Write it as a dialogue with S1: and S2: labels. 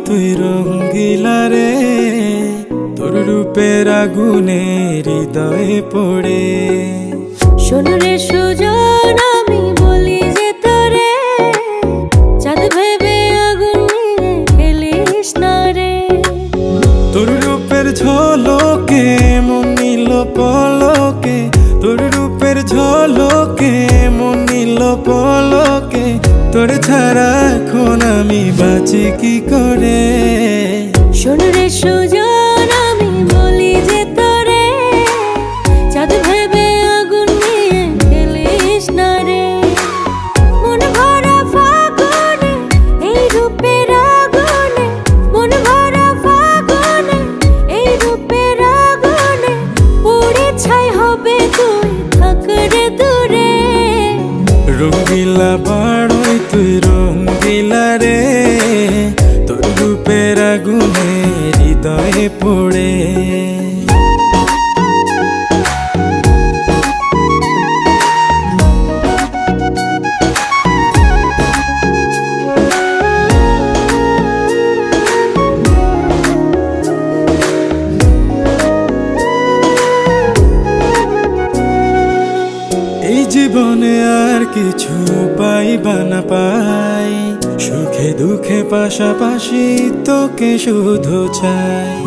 S1: তুই রঙ্গিলা রে, তোর রূপের আগুনে হৃদয়ে পড়ে।
S2: শোন রে সুজন, আমি বলি যে তোরে, চাঁদ ভেবে আগুন নিয়ে খেলিস না রে।
S1: তোর রূপের ঝলকে মন নিল পলকে, তোর রূপের ঝলকে মন নিল পলকে। তোর ছাড়া এখন আমি বাঁচি কি করে।
S2: শোন রে সুজন, আমি বলি যে তোরে, চাঁদ ভেবে আগুন নিয়ে খেলিস না রে। মন ভরা ফাগুনে এই রূপের আগুনে, মন ভরা ফাগুনে এই রূপের আগুনে, পুড়ে ছাই হবে তুই থাক রে দূরে।
S1: রঙ্গিলা বাড়ই তুই রঙ্গিলা রে, তোর রূপের আগুনে হৃদয়ে পড়ে। এই জীবনে আর কিছু পাইবা না পাই, সুখে দুঃখে পাশাপাশি তোকে শুধু চাই।